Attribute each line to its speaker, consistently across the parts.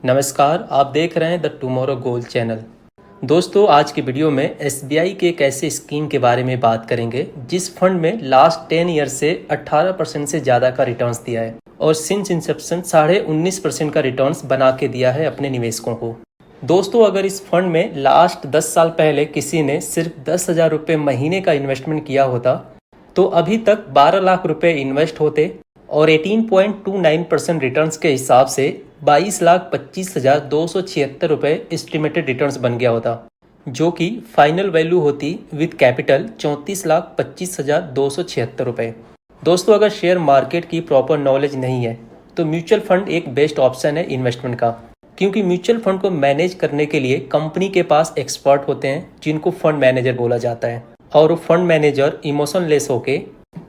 Speaker 1: नमस्कार, आप देख रहे हैं द टुमारो गोल चैनल। दोस्तों, आज की वीडियो में एसबीआई के एक ऐसे स्कीम के बारे में बात करेंगे जिस फंड में लास्ट 10 ईयर से 18% से ज़्यादा का रिटर्न्स दिया है और सिंस इंसेप्शन 19.5% का रिटर्न्स बना के दिया है अपने निवेशकों को। दोस्तों, अगर इस फंड में लास्ट 10 साल पहले किसी ने सिर्फ 10,000 रुपये महीने का इन्वेस्टमेंट किया होता तो अभी तक 12 लाख रुपये इन्वेस्ट होते और 18.29% रिटर्न्स के हिसाब से 22,25,276 रुपये एस्टिमेटेड रिटर्न्स बन गया होता, जो कि फाइनल वैल्यू होती विद कैपिटल 34,25,276 रुपये। दोस्तों, अगर शेयर मार्केट की प्रॉपर नॉलेज नहीं है तो म्यूचुअल फंड एक बेस्ट ऑप्शन है इन्वेस्टमेंट का, क्योंकि म्यूचुअल फंड को मैनेज करने के लिए कंपनी के पास एक्सपर्ट होते हैं जिनको फंड मैनेजर बोला जाता है, और वो फंड मैनेजर इमोशनलेस होके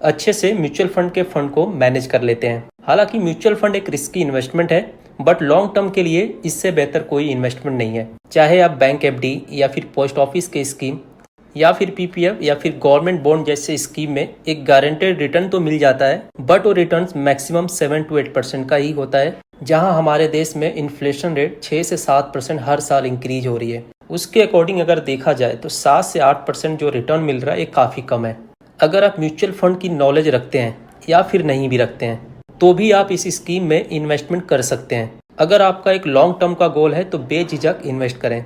Speaker 1: अच्छे से म्यूचुअल फंड के फंड को मैनेज कर लेते हैं। हालांकि म्यूचुअल फंड एक रिस्की इन्वेस्टमेंट है, बट लॉन्ग टर्म के लिए इससे बेहतर कोई इन्वेस्टमेंट नहीं है। चाहे आप बैंक एफडी या फिर पोस्ट ऑफिस के स्कीम या फिर पीपीएफ या फिर गवर्नमेंट बॉन्ड जैसे स्कीम में एक गारंटेड रिटर्न तो मिल जाता है, बट वो रिटर्न मैक्सिमम 7 to 8% का ही होता है, जहां हमारे देश में इन्फ्लेशन रेट 6 से 7% हर साल इंक्रीज हो रही है। उसके अकॉर्डिंग अगर देखा जाए तो 7 से 8% जो रिटर्न मिल रहा है ये काफ़ी कम है। अगर आप म्यूचुअल फंड की नॉलेज रखते हैं या फिर नहीं भी रखते हैं तो भी आप इस स्कीम में इन्वेस्टमेंट कर सकते हैं। अगर आपका एक लॉन्ग टर्म का गोल है तो बेझिझक इन्वेस्ट करें।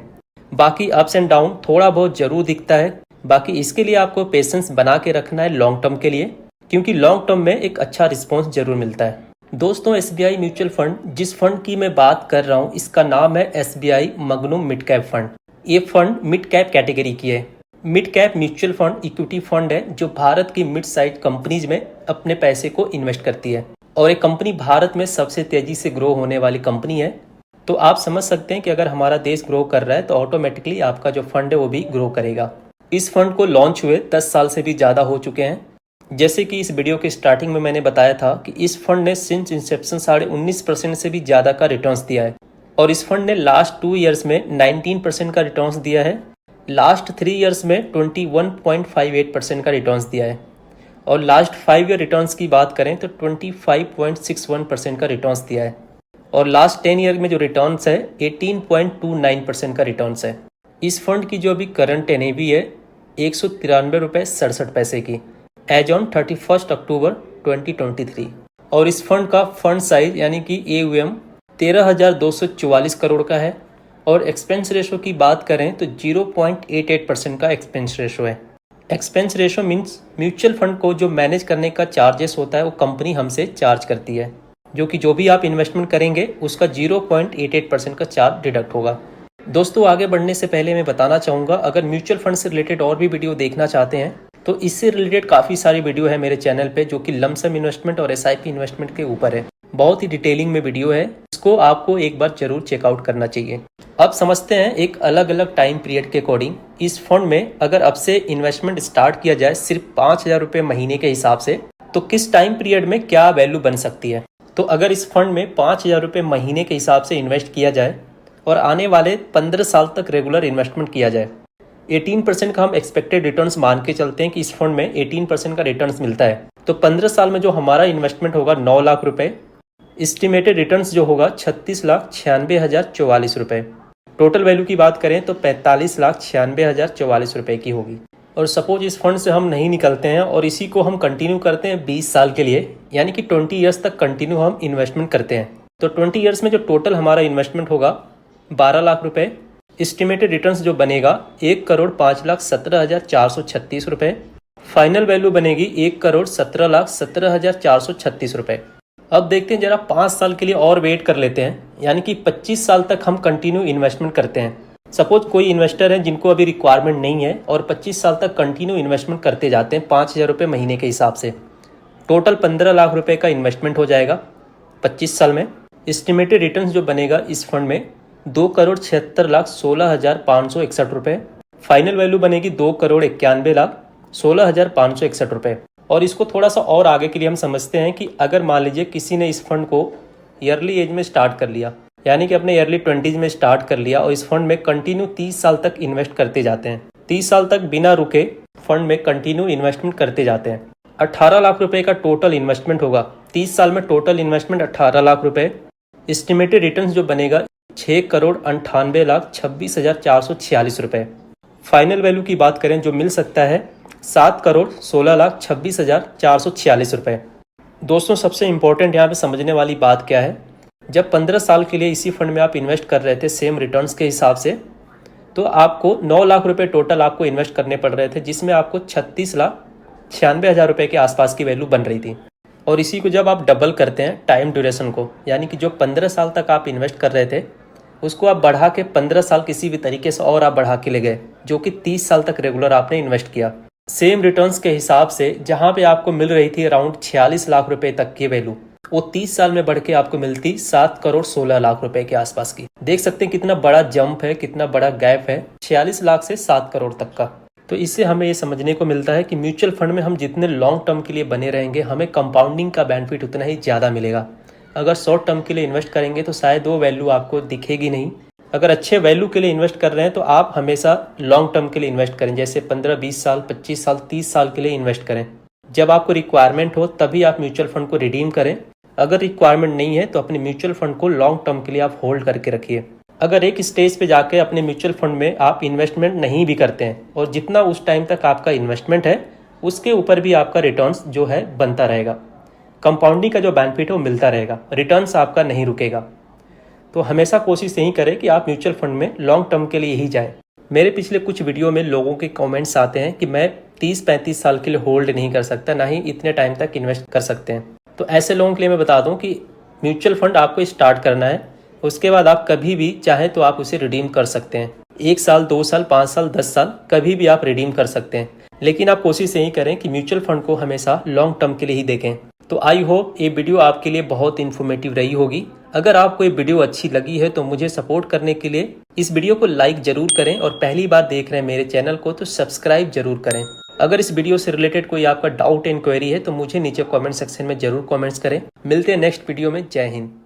Speaker 1: बाकी अप्स एंड डाउन थोड़ा बहुत जरूर दिखता है, बाकी इसके लिए आपको पेशेंस बना के रखना है लॉन्ग टर्म के लिए, क्योंकि लॉन्ग टर्म में एक अच्छा रिस्पॉन्स जरूर मिलता है। दोस्तों, एसबीआई म्यूचुअल फंड जिस फंड की मैं बात कर रहा हूँ इसका नाम है एसबीआई मगनुम मिड कैप फंड। ये फंड मिड कैप कैटेगरी की है। Mid cap mutual fund equity fund है जो भारत की मिड साइज कंपनीज में अपने पैसे को इन्वेस्ट करती है, और एक कंपनी भारत में सबसे तेजी से ग्रो होने वाली कंपनी है। तो आप समझ सकते हैं कि अगर हमारा देश ग्रो कर रहा है तो ऑटोमेटिकली आपका जो फंड है वो भी ग्रो करेगा। इस फंड को लॉन्च हुए 10 साल से भी ज़्यादा हो चुके हैं। जैसे कि इस वीडियो के स्टार्टिंग में मैंने बताया था कि इस फंड ने सिंस इंसेप्शन 19.5% से भी ज़्यादा का रिटर्न्स दिया है, और इस फंड ने लास्ट 2 ईयर्स में 19% का रिटर्न्स दिया है, लास्ट 3 ईयर्स में 21.58% का रिटर्न्स दिया है, और लास्ट 5 ईयर रिटर्न्स की बात करें तो 25.61% का रिटर्न्स दिया है, और लास्ट 10 ईयर में जो रिटर्न्स है 18.29% का रिटर्न्स है। इस फंड की जो अभी करंट एनएवी है 193.67 की एज ऑन 31 अक्टूबर 2023, और इस फंड का फंड साइज यानी कि एयूएम 13,244 करोड़ का है, और एक्सपेंस रेशो की बात करें तो 0.88% का एक्सपेंस रेशो है। Expense ratio means mutual fund को जो मैनेज करने का चार्जेस होता है वो कंपनी हमसे चार्ज करती है, जो कि जो भी आप इन्वेस्टमेंट करेंगे उसका 0.88% का चार्ज डिडक्ट होगा। दोस्तों, आगे बढ़ने से पहले मैं बताना चाहूँगा, अगर म्यूचुअल फंड से रिलेटेड और भी वीडियो देखना चाहते हैं तो इससे रिलेटेड काफ़ी सारी वीडियो है मेरे चैनल पे, जो कि लमसम इन्वेस्टमेंट और एसआईपी इन्वेस्टमेंट के ऊपर है। बहुत ही डिटेलिंग में वीडियो है, इसको आपको एक बार जरूर चेकआउट करना चाहिए। अब समझते हैं एक अलग अलग टाइम पीरियड के अकॉर्डिंग इस फंड में अगर अब से इन्वेस्टमेंट स्टार्ट किया जाए सिर्फ 5,000 रुपये महीने के हिसाब से तो किस टाइम पीरियड में क्या वैल्यू बन सकती है। तो अगर इस फंड में 5,000 रुपये महीने के हिसाब से इन्वेस्ट किया जाए और आने वाले 15 साल तक रेगुलर इन्वेस्टमेंट किया जाए, 18% का हम एक्सपेक्टेड रिटर्न्स मान के चलते हैं कि इस फंड में 18% का रिटर्न्स मिलता है, तो 15 साल में जो हमारा इन्वेस्टमेंट होगा 9 लाख रुपए, एस्टिमेटेड रिटर्न्स जो होगा 36,96,044 रुपये। टोटल वैल्यू की बात करें तो 45,96,044 रुपये की होगी। और सपोज इस फंड से हम नहीं निकलते हैं और इसी को हम कंटिन्यू करते हैं 20 साल के लिए, यानी कि 20 ईयर्स तक कंटिन्यू हम इन्वेस्टमेंट करते हैं, तो 20 ईयर्स में जो टोटल हमारा इन्वेस्टमेंट होगा 12 लाख रुपये, एस्टिमेटेड रिटर्न्स जो बनेगा 1,05,17,436 रुपये, फाइनल वैल्यू बनेगी 1,17,17,436 रुपये। अब देखते हैं जरा 5 साल के लिए और वेट कर लेते हैं, यानी कि 25 साल तक हम कंटिन्यू इन्वेस्टमेंट करते हैं। सपोज कोई इन्वेस्टर है जिनको अभी रिक्वायरमेंट नहीं है और 25 साल तक कंटिन्यू इन्वेस्टमेंट करते जाते हैं 5,000 रुपये महीने के हिसाब से, टोटल 15 लाख रुपए का इन्वेस्टमेंट हो जाएगा 25 साल में। एस्टिमेटेड रिटर्न जो बनेगा इस फंड में 2,76,16,561 रुपये, फाइनल वैल्यू बनेगी 2,91,16,561 रुपये। और इसको थोड़ा सा और आगे के लिए हम समझते हैं कि अगर मान लीजिए किसी ने इस फंड को ईयरली एज में स्टार्ट कर लिया, यानी कि अपने ईयरली 20s में स्टार्ट कर लिया और इस फंड में कंटिन्यू 30 साल तक इन्वेस्ट करते जाते हैं, 30 साल तक बिना रुके फंड में कंटिन्यू इन्वेस्टमेंट करते जाते हैं, 18 लाख रुपए का टोटल इन्वेस्टमेंट होगा, 30 साल में टोटल इन्वेस्टमेंट 18 लाख रुपए, एस्टिमेटेड रिटर्न्स जो बनेगा 6,98,26,446 रुपये। फाइनल वैल्यू की बात करें जो मिल सकता है 7,16,26,446 रुपये। दोस्तों सबसे इम्पोर्टेंट यहाँ पे समझने वाली बात क्या है, जब 15 साल के लिए इसी फंड में आप इन्वेस्ट कर रहे थे सेम रिटर्न्स के हिसाब से, तो आपको 9 लाख रुपए टोटल आपको इन्वेस्ट करने पड़ रहे थे, जिसमें आपको 36,96,000 रुपये के आसपास की वैल्यू बन रही थी। और इसी को जब आप डबल करते हैं टाइम ड्यूरेशन को, यानी कि जो 15 साल तक आप इन्वेस्ट कर रहे थे उसको आप बढ़ा के 15 साल किसी भी तरीके से और आप बढ़ा के ले गए, जो कि 30 साल तक रेगुलर आपने इन्वेस्ट किया। सेम रिटर्न्स के हिसाब से जहाँ पे आपको मिल रही थी अराउंड 46 लाख रुपए तक की वैल्यू, वो 30 साल में बढ़ के आपको मिलती 7,16,00,000 रुपए के आसपास की। देख सकते हैं कितना बड़ा जंप है, कितना बड़ा गैप है 46 लाख से 7 करोड़ तक का। तो इससे हमें ये समझने को मिलता है कि म्यूचुअल फंड में हम जितने लॉन्ग टर्म के लिए बने रहेंगे हमें कंपाउंडिंग का बेनिफिट उतना ही ज़्यादा मिलेगा। अगर शॉर्ट टर्म के लिए इन्वेस्ट करेंगे तो शायद वो वैल्यू आपको दिखेगी नहीं। अगर अच्छे वैल्यू के लिए इन्वेस्ट कर रहे हैं तो आप हमेशा लॉन्ग टर्म के लिए इन्वेस्ट करें, जैसे 15, 20 साल, 25 साल, 30 साल के लिए इन्वेस्ट करें। जब आपको रिक्वायरमेंट हो तभी आप म्यूचुअल फंड को रिडीम करें। अगर रिक्वायरमेंट नहीं है तो अपने म्यूचुअल फंड को लॉन्ग टर्म के लिए आप होल्ड करके रखिए। अगर एक स्टेज पे जाके अपने म्यूचुअल फंड में आप इन्वेस्टमेंट नहीं भी करते हैं और जितना उस टाइम तक आपका इन्वेस्टमेंट है उसके ऊपर भी आपका रिटर्न्स जो है बनता रहेगा, कंपाउंडिंग का जो बेनिफिट है वो मिलता रहेगा, रिटर्न्स आपका नहीं रुकेगा। तो हमेशा कोशिश यही करें कि आप म्यूचुअल फंड में लॉन्ग टर्म के लिए ही जाएं। मेरे पिछले कुछ वीडियो में लोगों के कमेंट्स आते हैं कि मैं 30-35 साल के लिए होल्ड नहीं कर सकता, ना ही इतने टाइम तक इन्वेस्ट कर सकते हैं। तो ऐसे लोगों के लिए मैं बता दूं कि म्यूचुअल फंड आपको स्टार्ट करना है, उसके बाद आप कभी भी चाहें तो आप उसे रिडीम कर सकते हैं। 1 साल, 2 साल, 5 साल, 10 साल कभी भी आप रिडीम कर सकते हैं, लेकिन आप कोशिश यही करें कि म्यूचुअल फंड को हमेशा लॉन्ग टर्म के लिए ही देखें। तो आई होप ये वीडियो आपके लिए बहुत इन्फॉर्मेटिव रही होगी। अगर आपको ये वीडियो अच्छी लगी है तो मुझे सपोर्ट करने के लिए इस वीडियो को लाइक जरूर करें और पहली बार देख रहे हैं मेरे चैनल को तो सब्सक्राइब जरूर करें। अगर इस वीडियो से रिलेटेड कोई आपका डाउट इंक्वायरी है तो मुझे नीचे कमेंट सेक्शन में जरूर कमेंट्स करें। मिलते हैं नेक्स्ट वीडियो में। जय हिंद।